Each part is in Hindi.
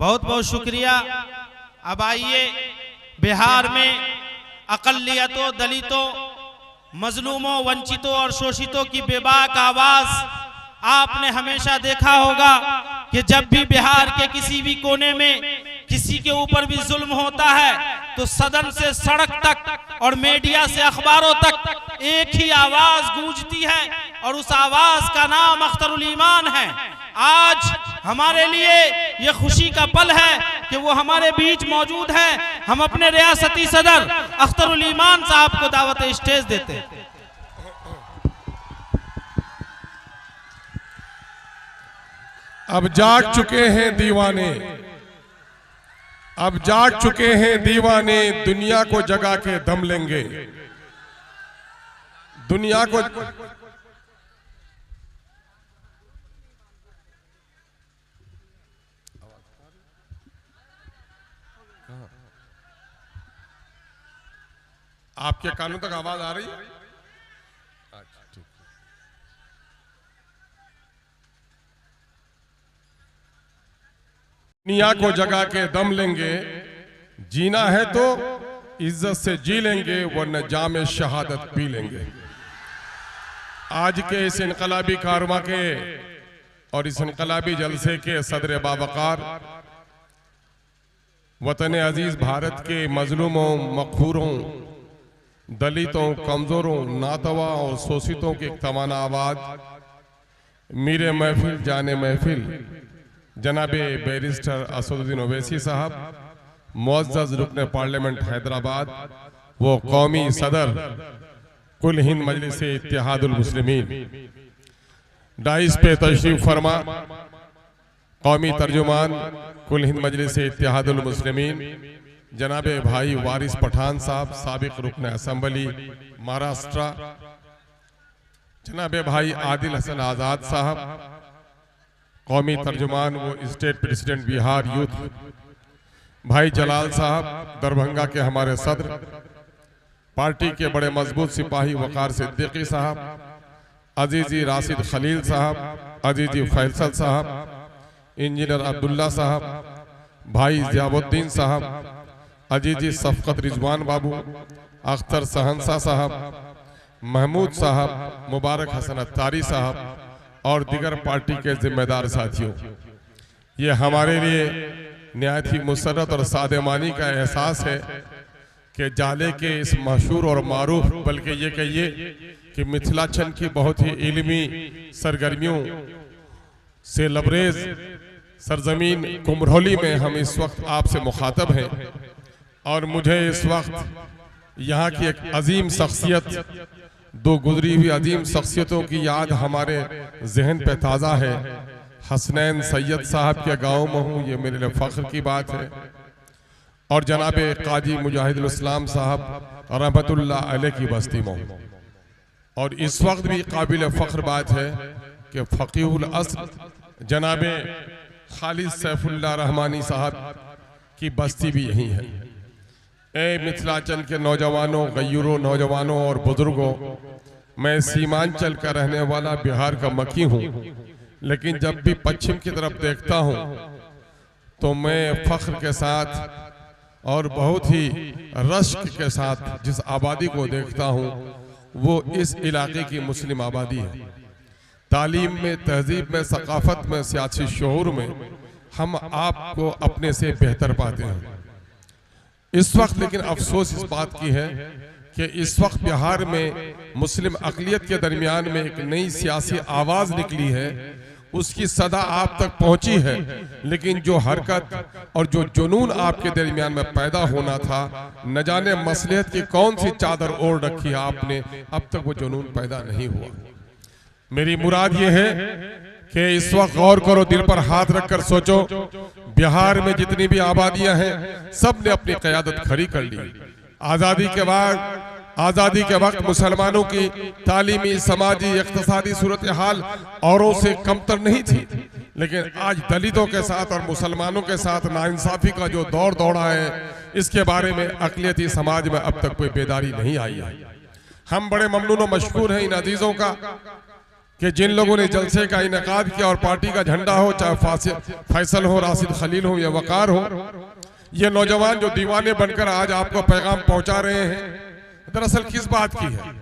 बहुत बहुत शुक्रिया। अब आइए, बिहार में अकलियतों, दलितों, मजलूमों, वंचितों और शोषितों की बेबाक आवाज आपने हमेशा देखा होगा कि जब भी बिहार के किसी भी कोने में किसी के ऊपर भी जुल्म होता है तो सदन से सड़क तक और मीडिया से अखबारों तक एक ही आवाज गूंजती है और उस आवाज का नाम अख्तरुल ईमान है। आज हमारे लिए ये खुशी का पल है कि वो हमारे बीच मौजूद है। हम अपने रियासती सदर अख्तरुल ईमान साहब को दावत स्टेज देते हैं। अब जाग चुके हैं दीवाने, अब जाग चुके हैं दीवाने, दुनिया को जगा के दम लेंगे। दुनिया को आपके कानों तक आवाज आ रही है? दुनिया को जगा के दम लेंगे, जीना है तो इज्जत से जी लेंगे, वरना जामे शहादत पी लेंगे। आज के इस इनकलाबी कारवां के और इस इनकलाबी जलसे के सदर बावकार, वतन अजीज भारत के मजलूमों, मखूरों, दलितों, कमजोरों, नातवा और शोषितों की एक तवाना आवाज, मीरे महफिल जाने महफिल जनाबे बैरिस्टर असदुद्दीन ओवैसी साहब, मुअज़्ज़ज़ रुकन पार्लियामेंट हैदराबाद, वो कौमी सदर कुल हिंद मजलिस इत्तेहादुल मुस्लिमीन, डाइस पे तशरीफ फरमा कौमी तर्जुमान कुल हिंद मजलिस इत्तेहादुल मुस्लिमीन जनाबे भाई वारिस पठान साहब, साबिक रुकन असम्बली महाराष्ट्र, जनाबे भाई आदिल हसन आजाद साहब, कौमी तर्जुमान वो स्टेट प्रेसिडेंट बिहार यूथ भाई जलाल साहब, दरभंगा के हमारे सदर, पार्टी के बड़े मजबूत सिपाही वकार सिद्दीकी साहब, अजीजी राशिद खलील साहब, अजीजी फैसल साहब, इंजीनियर अब्दुल्ला साहब, भाई ज़ियाउद्दीन साहब, अजीजी सफकत रिजवान बाबू, अख्तर सहनसा साहब, महमूद साहब, मुबारक हसन अत्तारी साहब और दिगर पार्टी के जिम्मेदार साथियों, ये हमारे लिए निहायत ही मुसर्रत और सादेमानी का एहसास है कि जाले के इस मशहूर और मारूफ, बल्कि ये कहिए कि मिथिलांचल की बहुत ही इल्मी सरगर्मियों से लबरेज सरजमीन कुम्हरौली में हम इस वक्त आपसे मुखातब हैं और मुझे इस वक्त यहाँ की एक अजीम शख्सियत, दो गुजरी हुई अजीम शख्सियतों की याद हमारे जहन पे ताज़ा है। हसनैन सैयद साहब के गांव में हूँ, ये मेरे लिए फ़ख्र की बात है, और जनाबे काजी मुजाहिदुल इस्लाम साहब रहमतुल्लाह अलैह की बस्ती में हूँ। और इस वक्त भी काबिल फ़ख्र बात है कि फ़कीहुल अस्र जनाबे खालिद सैफुल्लाह रहमानी साहब की बस्ती भी यही है। ए मिथिलांचल के नौजवानों, गय्यूरों, नौजवानों और बुजुर्गों, मैं सीमांचल का रहने वाला बिहार का मकी हूँ, लेकिन जब भी पश्चिम की तरफ देखता हूँ तो मैं फख्र के साथ और बहुत ही रश्क के साथ जिस आबादी को देखता हूँ वो इस इलाके की मुस्लिम आबादी है। तालीम में, तहजीब में, सकाफत में, सियासी शऊर में हम आपको अपने से बेहतर पाते हैं। इस वक्त लेकिन अफसोस इस बात की है कि इस वक्त बिहार में मुस्लिम अक़लियत के दरमियान में एक नई सियासी आवाज़ निकली है, उसकी सदा आप तक पहुंची है, लेकिन जो हरकत और जो जुनून आपके दरमियान में पैदा होना था, न जाने मसलहत की कौन सी चादर ओढ़ रखी है आपने, अब तक वो जुनून पैदा नहीं हुआ। मेरी मुराद ये है कि इस वक्त गौर करो, दिल पर हाथ रखकर सोचो, बिहार में जितनी भी आबादियां हैं सब ने अपनी क़यादत खड़ी कर ली। आज़ादी के वक्त मुसलमानों की तालीमी, समाजी, इक़्तिसादी सूरत हाल औरों से कमतर नहीं थी, लेकिन आज दलितों के साथ और मुसलमानों के साथ नाइंसाफ़ी का जो दौर दौड़ा है, इसके बारे में अक़लियती समाज में अब तक कोई बेदारी नहीं आई है। हम बड़े ममनून और मशकूर हैं इन अजीज़ों का कि जिन लोगों ने जलसे का इनेकाद किया और पार्टी का झंडा हो, चाहे फैसल हो, राशिद खलील हो या वकार हो, ये नौजवान जो दीवाने बनकर आज आपको पैगाम पहुंचा रहे हैं, दरअसल किस बात की है?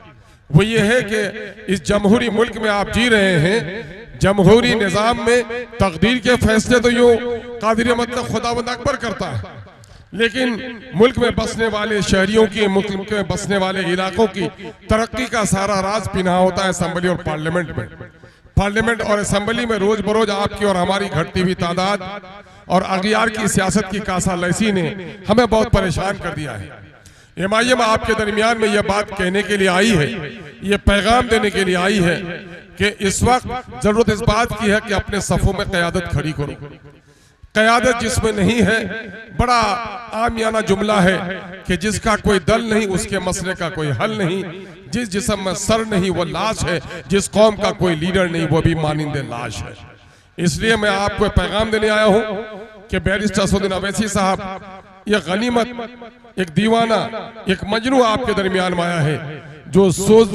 वो ये है कि इस जमहूरी मुल्क में आप जी रहे हैं। जमहूरी निज़ाम में तकदीर के फैसले तो यूं कादिर मतलब खुदावंद अकबर करता है, लेकिन मुल्क में बसने वाले शहरियों की, मुल्क में बसने वाले इलाकों की तरक्की का सारा राज पिना होता है असेंबली और पार्लियामेंट में। पार्लियामेंट और असेंबली में रोज बरोज आपकी और हमारी घटती हुई तादाद और अगियार की सियासत की कासा लैसी ने हमें बहुत परेशान कर दिया है। एमआईएम आपके दरमियान में यह बात कहने के लिए आई है, ये पैगाम देने के लिए आई है कि इस वक्त जरूरत इस बात की है कि अपने सफों में क़यादत खड़ी करो। क़यादत जिसमें नहीं है, बड़ा आमियाना जुमला है कि जिसका कोई दल नहीं उसके मसले का कोई हल नहीं, जिस जिस्म में सर नहीं वो लाश है, जिस कौम का कोई लीडर नहीं वो भी मानिंदे लाश है। इसलिए मैं आपको पैगाम देने आया हूं कि बैरिस्टर असदुद्दीन अवैसी साहब, ये गनीमत, एक दीवाना, एक मजनू आपके दरमियान में आया है जो सोच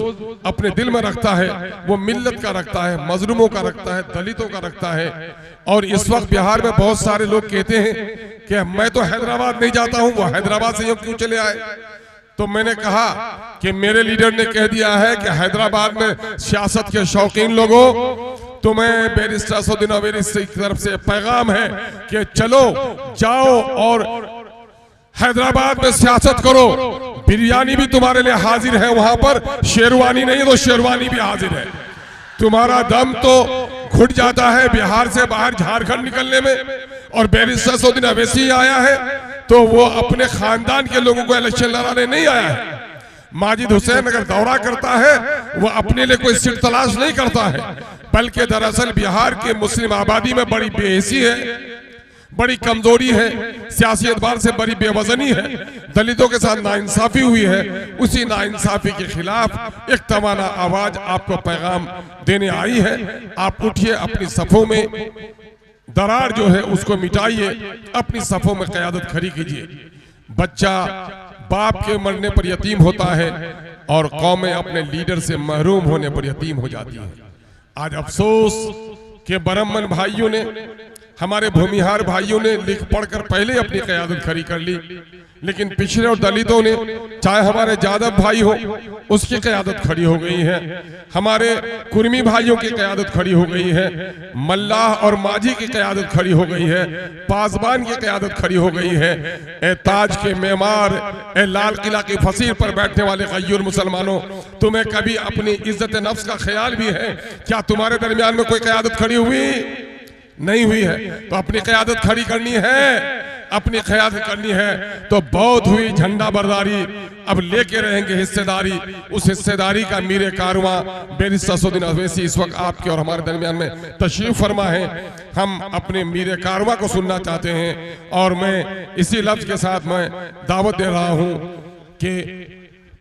अपने दिल में रखता है, वो मिल्लत का रखता है, मजलूमों का रखता है, दलितों का रखता है। और इस वक्त बिहार में बहुत सारे लोग कहते हैं कि मैं तो हैदराबाद नहीं जाता हूं, वो हैदराबाद से क्यों चले आए? तो मैंने कहा कि मेरे लीडर ने कह दिया है कि हैदराबाद में सियासत के शौकीन लोगों, तुम्हें बैरिस्टर असदुद्दीन अवैसी की तरफ से पैगाम है कि चलो जाओ और हैदराबाद में सियासत करो। बिरयानी भी तुम्हारे लिए हाजिर है वहां पर, शेरवानी नहीं तो शेरवानी भी हाजिर है। तुम्हारा दम तो घुट जाता है बिहार से बाहर झारखंड निकलने में, और बैरिस्टर असदुद्दीन अवैसी आया है तो वो अपने खानदान के लोगों को इलेक्शन लड़ाने नहीं आया है। माजिद हुसैन अगर दौरा करता है वो अपने लिए कोई सीट तलाश नहीं करता है, बल्कि दरअसल बिहार के मुस्लिम आबादी में बड़ी बेहिसी है, बड़ी कमजोरी है, सियासी एतबार से बड़ी बेवजनी है, दलितों के साथ नाइंसाफी हुई है। उसी नाइंसाफी के खिलाफ एक तवाना आवाज आपको पैगाम देने आई है। आप उठिए, अपनी सफों में दरार जो है उसको मिटाइए, अपनी सफों में क़यादत खड़ी कीजिए। बच्चा बाप के मरने पर यतीम होता है और कौमें अपने लीडर से महरूम होने पर यतीम हो जाती है। आज अफसोस के ब्राह्मण भाइयों ने, हमारे भूमिहार भाइयों ने लिख पढ़कर पहले अपनी क़यादत खड़ी कर ली, लेकिन पिछड़े और दलितों ने, चाहे हमारे जादव भाई हो उसकी क़यादत खड़ी हो गई है, हमारे कुर्मी भाइयों की क़यादत खड़ी हो गई है, मल्लाह और माझी की क़यादत खड़ी हो गई है, पासबान की क़यादत खड़ी हो गई है। ए ताज के मेमार, ए लाल किला की फसील पर बैठने वाले गय्यूर मुसलमानों, तुम्हें कभी अपनी इज्जत नफ्स का ख्याल भी है? क्या तुम्हारे दरमियान में कोई क़यादत खड़ी हुई? नहीं हुई है। तो अपनी क़यादत खड़ी करनी है, अपनी क़यादत करनी है तो बहुत हुई झंडा बरदारी, अब लेके रहेंगे हिस्सेदारी। उस हिस्सेदारी का मीरे कारवां बैरिस्टर असदुद्दीन अवैसी इस वक्त आपके और हमारे दरमियान में तशरीफ फरमा है। हम अपने मीरे कारवां को सुनना चाहते हैं और मैं इसी लफ्ज के साथ मैं दावत दे रहा हूं कि